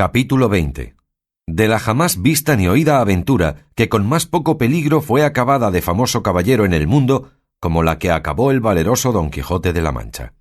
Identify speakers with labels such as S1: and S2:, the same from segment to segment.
S1: Capítulo 20. De la jamás vista ni oída aventura que con más poco peligro fue acabada de famoso caballero en el mundo, como la que acabó el valeroso Don Quijote de la Mancha.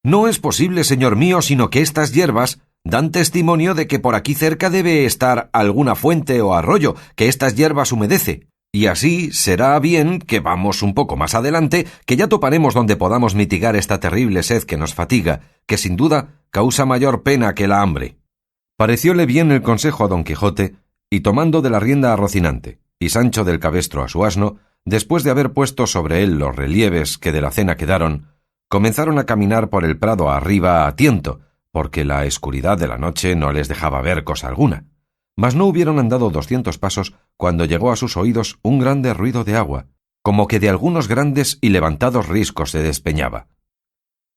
S1: No es posible, señor mío, sino que estas hierbas dan testimonio de que por aquí cerca debe estar alguna fuente o arroyo que estas hierbas humedece, y así será bien que vamos un poco más adelante, que ya toparemos donde podamos mitigar esta terrible sed que nos fatiga, que sin duda causa mayor pena que la hambre. Parecióle bien el consejo a Don Quijote, y tomando de la rienda a Rocinante, y Sancho del cabestro a su asno, después de haber puesto sobre él los relieves que de la cena quedaron, comenzaron a caminar por el prado arriba a tiento, porque la escuridad de la noche no les dejaba ver cosa alguna. Mas no hubieron andado 200 pasos cuando llegó a sus oídos un grande ruido de agua, como que de algunos grandes y levantados riscos se despeñaba.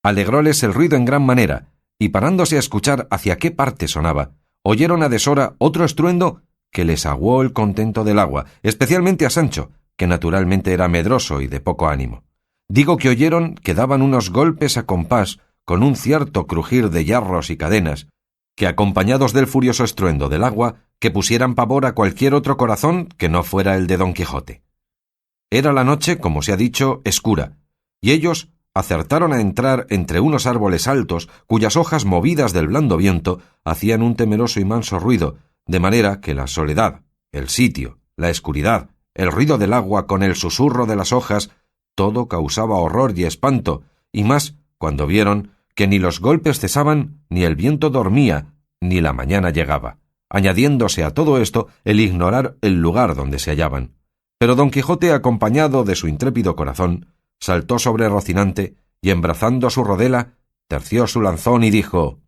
S1: Alegróles el ruido en gran manera, y parándose a escuchar hacia qué parte sonaba, oyeron a deshora otro estruendo que les aguó el contento del agua, especialmente a Sancho, que naturalmente era medroso y de poco ánimo. Digo que oyeron que daban unos golpes a compás con un cierto crujir de hierros y cadenas, que acompañados del furioso estruendo del agua, que pusieran pavor a cualquier otro corazón que no fuera el de Don Quijote. Era la noche, como se ha dicho, escura, y ellos acertaron a entrar entre unos árboles altos, cuyas hojas movidas del blando viento hacían un temeroso y manso ruido, de manera que la soledad, el sitio, la escuridad, el ruido del agua con el susurro de las hojas, todo causaba horror y espanto, y más cuando vieron que ni los golpes cesaban, ni el viento dormía, ni la mañana llegaba, añadiéndose a todo esto el ignorar el lugar donde se hallaban. Pero Don Quijote, acompañado de su intrépido corazón, saltó sobre Rocinante y, embrazando su rodela, terció su lanzón y dijo: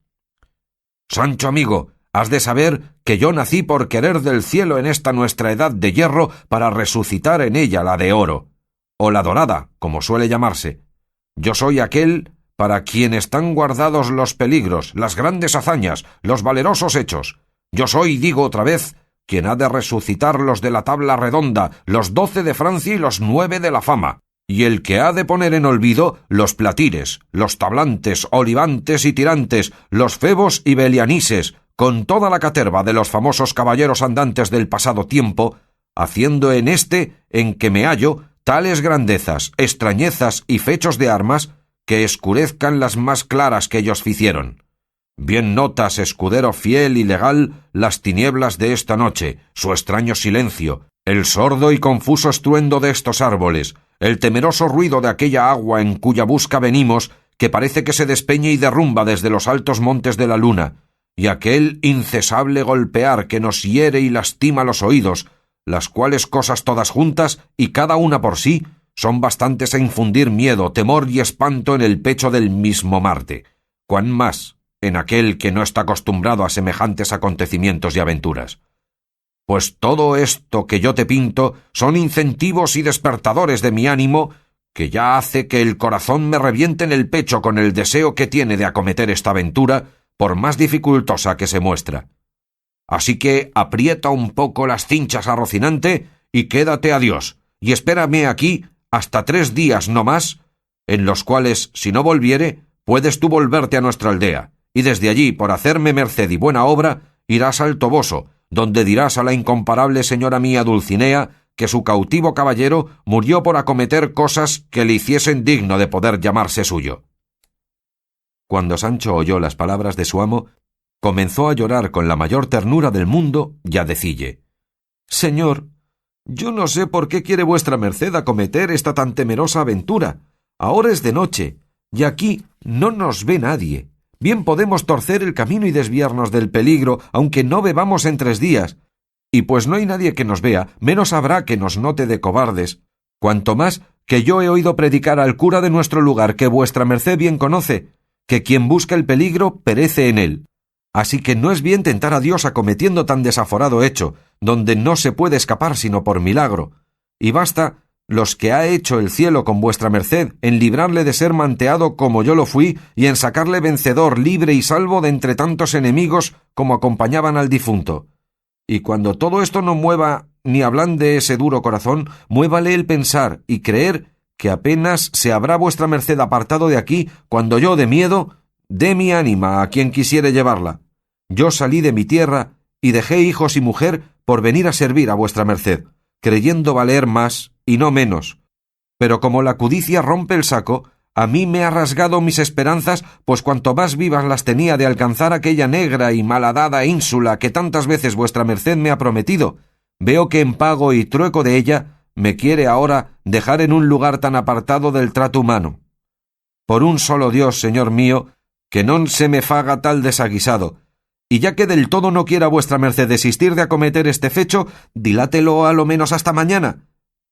S1: «Sancho amigo, has de saber que yo nací por querer del cielo en esta nuestra edad de hierro para resucitar en ella la de oro, o la dorada, como suele llamarse. Yo soy aquel para quien están guardados los peligros, las grandes hazañas, los valerosos hechos. Yo soy, digo otra vez, quien ha de resucitar los de la tabla redonda, los 12 de Francia y los 9 de la fama, y el que ha de poner en olvido los platires, los tablantes, olivantes y tirantes, los febos y belianises, con toda la caterva de los famosos caballeros andantes del pasado tiempo, haciendo en este en que me hallo tales grandezas, extrañezas y fechos de armas que escurezcan las más claras que ellos ficieron. Bien notas, escudero fiel y legal, las tinieblas de esta noche, su extraño silencio, el sordo y confuso estruendo de estos árboles, el temeroso ruido de aquella agua en cuya busca venimos, que parece que se despeña y derrumba desde los altos montes de la luna, y aquel incesable golpear que nos hiere y lastima los oídos, las cuales cosas todas juntas y cada una por sí son bastantes a infundir miedo, temor y espanto en el pecho del mismo Marte, cuán más en aquel que no está acostumbrado a semejantes acontecimientos y aventuras. Pues todo esto que yo te pinto son incentivos y despertadores de mi ánimo, que ya hace que el corazón me reviente en el pecho con el deseo que tiene de acometer esta aventura, por más dificultosa que se muestra. Así que aprieta un poco las cinchas a Rocinante y quédate a Dios, y espérame aquí hasta 3 días no más, en los cuales, si no volviere, puedes tú volverte a nuestra aldea, y desde allí, por hacerme merced y buena obra, irás al Toboso, donde dirás a la incomparable señora mía Dulcinea que su cautivo caballero murió por acometer cosas que le hiciesen digno de poder llamarse suyo». Cuando Sancho oyó las palabras de su amo, comenzó a llorar con la mayor ternura del mundo y a decille: «Señor, yo no sé por qué quiere vuestra merced acometer esta tan temerosa aventura. Ahora es de noche, y aquí no nos ve nadie. Bien podemos torcer el camino y desviarnos del peligro, aunque no bebamos en 3 días. Y pues no hay nadie que nos vea, menos habrá que nos note de cobardes. Cuanto más que yo he oído predicar al cura de nuestro lugar, que vuestra merced bien conoce, que quien busca el peligro perece en él. Así que no es bien tentar a Dios acometiendo tan desaforado hecho, donde no se puede escapar sino por milagro. Y basta los que ha hecho el cielo con vuestra merced en librarle de ser manteado como yo lo fui y en sacarle vencedor, libre y salvo de entre tantos enemigos como acompañaban al difunto. Y cuando todo esto no mueva ni ablande ese duro corazón, muévale el pensar y creer que apenas se habrá vuestra merced apartado de aquí cuando yo, de miedo, dé mi ánima a quien quisiere llevarla. yo salí de mi tierra y dejé hijos y mujer por venir a servir a vuestra merced, creyendo valer más y no menos. Pero como la codicia rompe el saco, a mí me ha rasgado mis esperanzas, pues cuanto más vivas las tenía de alcanzar aquella negra y malhadada ínsula que tantas veces vuestra merced me ha prometido, veo que en pago y trueco de ella me quiere ahora dejar en un lugar tan apartado del trato humano. Por un solo Dios, señor mío, que non se me faga tal desaguisado, y ya que del todo no quiera vuestra merced desistir de acometer este fecho, dilátelo a lo menos hasta mañana,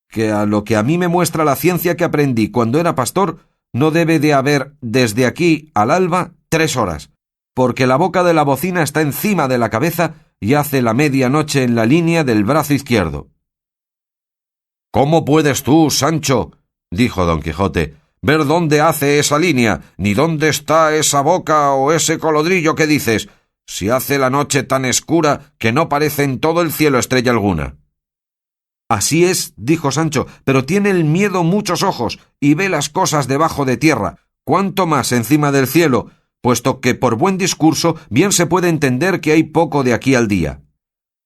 S1: que a lo que a mí me muestra la ciencia que aprendí cuando era pastor, no debe de haber desde aquí al alba 3 horas, porque la boca de la bocina está encima de la cabeza y hace la medianoche en la línea del brazo izquierdo. «¿Cómo puedes tú, Sancho?» dijo don Quijote, «ver dónde hace esa línea, ni dónde está esa boca o ese colodrillo que dices, si hace la noche tan escura que no parece en todo el cielo estrella alguna?» «Así es», dijo Sancho, «pero tiene el miedo muchos ojos y ve las cosas debajo de tierra, cuanto más encima del cielo, puesto que por buen discurso bien se puede entender que hay poco de aquí al día».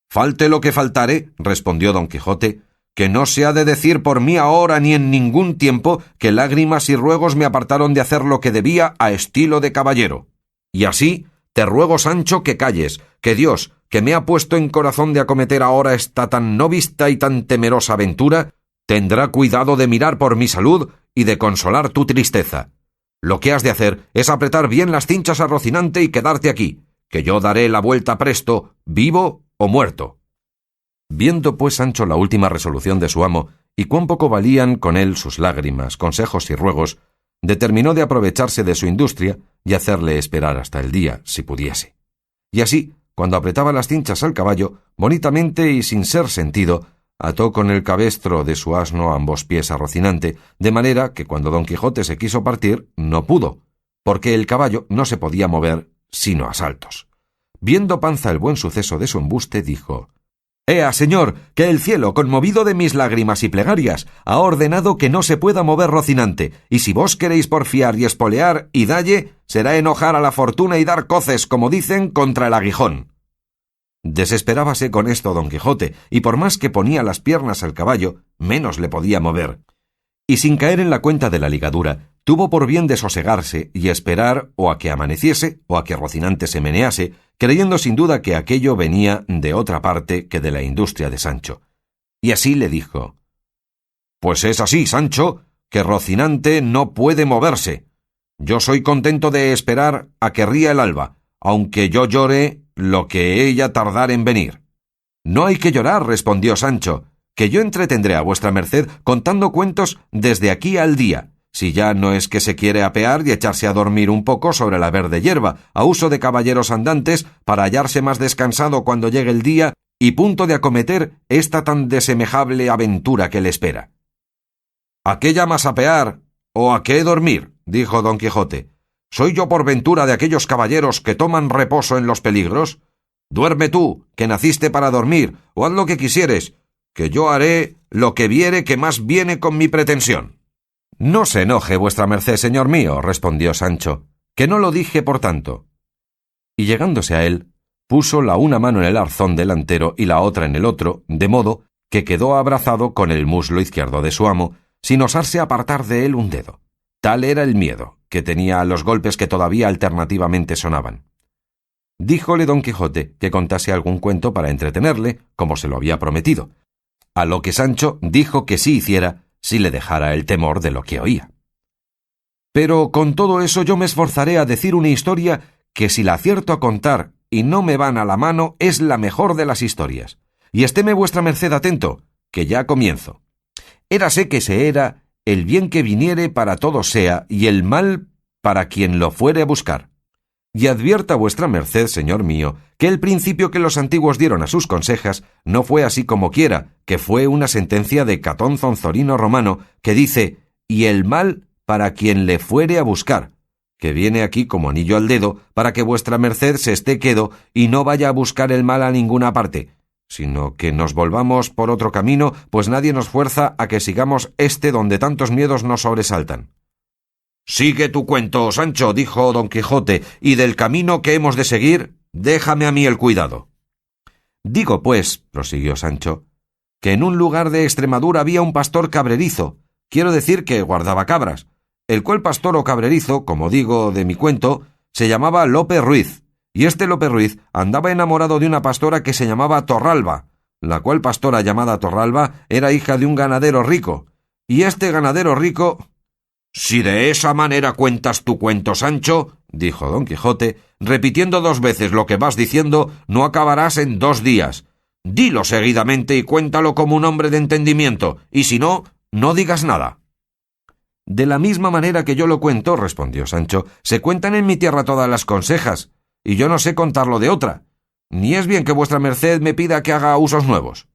S1: «Falte lo que faltare», respondió don Quijote, «que no se ha de decir por mí ahora ni en ningún tiempo que lágrimas y ruegos me apartaron de hacer lo que debía a estilo de caballero. Y así te ruego, Sancho, que calles, que Dios, que me ha puesto en corazón de acometer ahora esta tan no vista y tan temerosa aventura, tendrá cuidado de mirar por mi salud y de consolar tu tristeza. Lo que has de hacer es apretar bien las cinchas a Rocinante y quedarte aquí, que yo daré la vuelta presto, vivo o muerto». Viendo pues Sancho la última resolución de su amo, y cuán poco valían con él sus lágrimas, consejos y ruegos, determinó de aprovecharse de su industria y hacerle esperar hasta el día, si pudiese. Y así, cuando apretaba las cinchas al caballo, bonitamente y sin ser sentido, ató con el cabestro de su asno ambos pies a Rocinante, de manera que cuando don Quijote se quiso partir, no pudo, porque el caballo no se podía mover sino a saltos. Viendo Panza el buen suceso de su embuste, dijo: «Ea, señor, que el cielo, conmovido de mis lágrimas y plegarias, ha ordenado que no se pueda mover Rocinante, y si vos queréis porfiar y espolear y dalle, será enojar a la fortuna y dar coces, como dicen, contra el aguijón». Desesperábase con esto don Quijote, y por más que ponía las piernas al caballo, menos le podía mover. Y sin caer en la cuenta de la ligadura, tuvo por bien desosegarse y esperar o a que amaneciese o a que Rocinante se menease, creyendo sin duda que aquello venía de otra parte que de la industria de Sancho. Y así le dijo: «Pues es así, Sancho, que Rocinante no puede moverse. Yo soy contento de esperar a que ría el alba, aunque yo llore lo que ella tardar en venir». «No hay que llorar», respondió Sancho, «que yo entretendré a vuestra merced contando cuentos desde aquí al día, si ya no es que se quiere apear y echarse a dormir un poco sobre la verde hierba, a uso de caballeros andantes, para hallarse más descansado cuando llegue el día y punto de acometer esta tan desemejable aventura que le espera». «¿A qué llamas apear o a qué dormir?», dijo don Quijote. «¿Soy yo por ventura de aquellos caballeros que toman reposo en los peligros? Duerme tú, que naciste para dormir, o haz lo que quisieres, que yo haré lo que viere que más viene con mi pretensión». «No se enoje vuestra merced, señor mío», respondió Sancho, «que no lo dije por tanto». Y llegándose a él, puso la una mano en el arzón delantero y la otra en el otro, de modo que quedó abrazado con el muslo izquierdo de su amo, sin osarse apartar de él un dedo. Tal era el miedo que tenía a los golpes que todavía alternativamente sonaban. Díjole don Quijote que contase algún cuento para entretenerle, como se lo había prometido, a lo que Sancho dijo que sí hiciera si le dejara el temor de lo que oía. «Pero con todo eso yo me esforzaré a decir una historia que si la acierto a contar y no me van a la mano es la mejor de las historias. Y estéme vuestra merced atento, que ya comienzo. Érase que se era el bien que viniere para todos sea y el mal para quien lo fuere a buscar. Y advierta vuestra merced, señor mío, que el principio que los antiguos dieron a sus consejas no fue así como quiera, que fue una sentencia de Catón Zonzorino Romano, que dice: y el mal para quien le fuere a buscar, que viene aquí como anillo al dedo, para que vuestra merced se esté quedo y no vaya a buscar el mal a ninguna parte, sino que nos volvamos por otro camino, pues nadie nos fuerza a que sigamos donde tantos miedos nos sobresaltan. Sigue tu cuento, Sancho, dijo don Quijote, y del camino que hemos de seguir, déjame a mí el cuidado. Digo, pues, prosiguió Sancho, que en un lugar de Extremadura había un pastor cabrerizo, quiero decir que guardaba cabras, el cual pastor o cabrerizo, como digo de mi cuento, se llamaba Lope Ruiz, y este Lope Ruiz andaba enamorado de una pastora que se llamaba Torralba, la cual pastora llamada Torralba era hija de un ganadero rico, y este ganadero rico... «Si de esa manera cuentas tu cuento, Sancho», dijo don Quijote, «repitiendo 2 veces lo que vas diciendo, no acabarás en 2 días. Dilo seguidamente y cuéntalo como un hombre de entendimiento, y si no, no digas nada». «De la misma manera que yo lo cuento», respondió Sancho, «se cuentan en mi tierra todas las consejas, y yo no sé contarlo de otra, ni es bien que vuestra merced me pida que haga usos nuevos».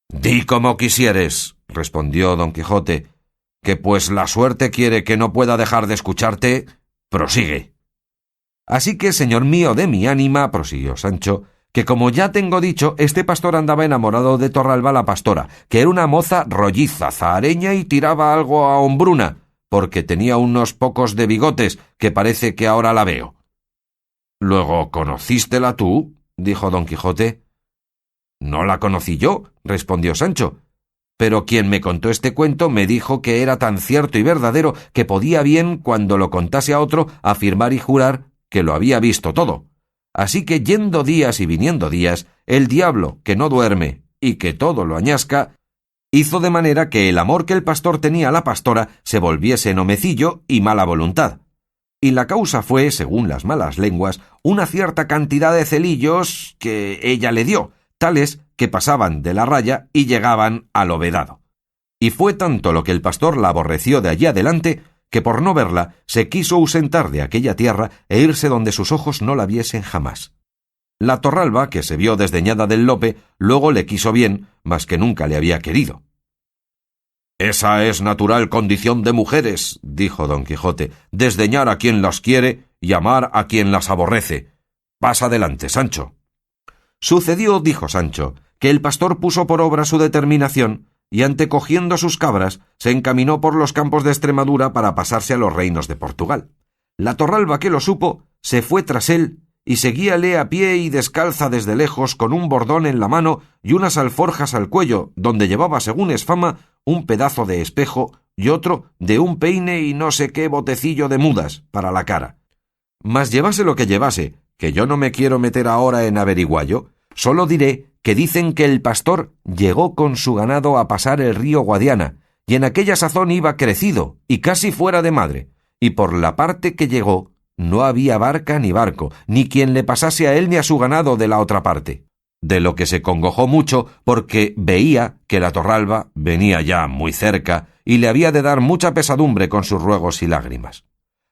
S1: «Di como quisieres», respondió don Quijote, «que pues la suerte quiere que no pueda dejar de escucharte, prosigue». «Así que, señor mío de mi ánima», prosiguió Sancho, «que como ya tengo dicho, este pastor andaba enamorado de Torralba la pastora, que era una moza rolliza, zahareña y tiraba algo a hombruna, porque tenía unos pocos de bigotes, que parece que ahora la veo». «¿Luego conocístela tú?», dijo don Quijote. «No la conocí yo», respondió Sancho, «pero quien me contó este cuento me dijo que era tan cierto y verdadero que podía bien, cuando lo contase a otro, afirmar y jurar que lo había visto todo. Así que, yendo días y viniendo días, el diablo, que no duerme y que todo lo añasca, hizo de manera que el amor que el pastor tenía a la pastora se volviese en homecillo y mala voluntad. Y la causa fue, según las malas lenguas, una cierta cantidad de celillos que ella le dio, tales que pasaban de la raya y llegaban al vedado. Y fue tanto lo que el pastor la aborreció de allí adelante, que por no verla se quiso ausentar de aquella tierra e irse donde sus ojos no la viesen jamás. La Torralba, que se vio desdeñada del Lope, luego le quiso bien, mas que nunca le había querido. «Esa es natural condición de mujeres», dijo don Quijote, «desdeñar a quien las quiere y amar a quien las aborrece. Pasa adelante, Sancho». Sucedió, dijo Sancho, que el pastor puso por obra su determinación y, antecogiendo sus cabras, se encaminó por los campos de Extremadura para pasarse a los reinos de Portugal. La Torralba, que lo supo, se fue tras él y seguíale a pie y descalza desde lejos, con un bordón en la mano y unas alforjas al cuello, donde llevaba, según es fama, un pedazo de espejo y otro de un peine y no sé qué botecillo de mudas para la cara. Mas llevase lo que llevase, que yo no me quiero meter ahora en averiguallo, solo diré que dicen que el pastor llegó con su ganado a pasar el río Guadiana, y en aquella sazón iba crecido y casi fuera de madre, y por la parte que llegó no había barca ni barco, ni quien le pasase a él ni a su ganado de la otra parte, de lo que se congojó mucho porque veía que la Torralba venía ya muy cerca y le había de dar mucha pesadumbre con sus ruegos y lágrimas.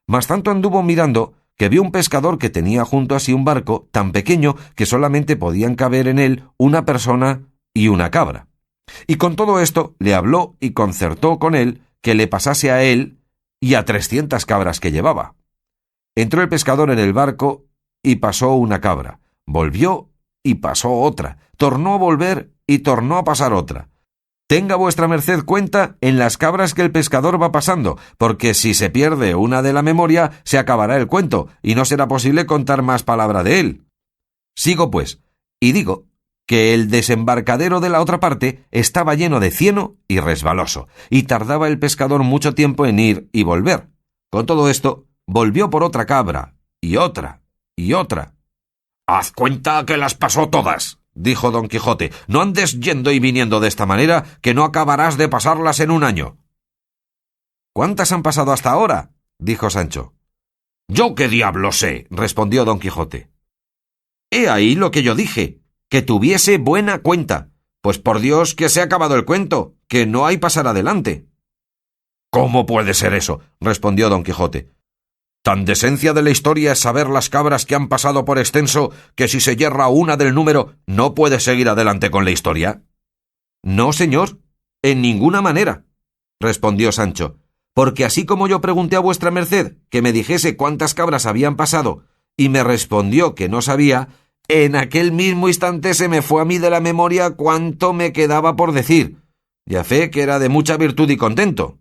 S1: Mas tanto anduvo mirando que vio un pescador que tenía junto a sí un barco tan pequeño que solamente podían caber en él una persona y una cabra. Y con todo esto le habló y concertó con él que le pasase a él y a 300 cabras que llevaba. Entró el pescador en el barco y pasó una cabra, volvió y pasó otra, tornó a volver y tornó a pasar otra. Tenga vuestra merced cuenta en las cabras que el pescador va pasando, porque si se pierde una de la memoria, se acabará el cuento, y no será posible contar más palabra de él. Sigo, pues, y digo que el desembarcadero de la otra parte estaba lleno de cieno y resbaloso, y tardaba el pescador mucho tiempo en ir y volver. Con todo esto, volvió por otra cabra, y otra, y otra. «Haz cuenta que las pasó todas», dijo don Quijote. «No andes yendo y viniendo de esta manera, que no acabarás de pasarlas en un año». «¿Cuántas han pasado hasta ahora?», dijo Sancho. «¿Yo qué diablo sé?», respondió don Quijote. «He ahí lo que yo dije, que tuviese buena cuenta, pues por Dios que se ha acabado el cuento, que no hay pasar adelante». «¿Cómo puede ser eso?», respondió don Quijote. «Tan de esencia de la historia es saber las cabras que han pasado por extenso, que si se yerra una del número, no puede seguir adelante con la historia». «No, señor, en ninguna manera», respondió Sancho, «porque así como yo pregunté a vuestra merced que me dijese cuántas cabras habían pasado, y me respondió que no sabía, en aquel mismo instante se me fue a mí de la memoria cuánto me quedaba por decir, y a fe que era de mucha virtud y contento».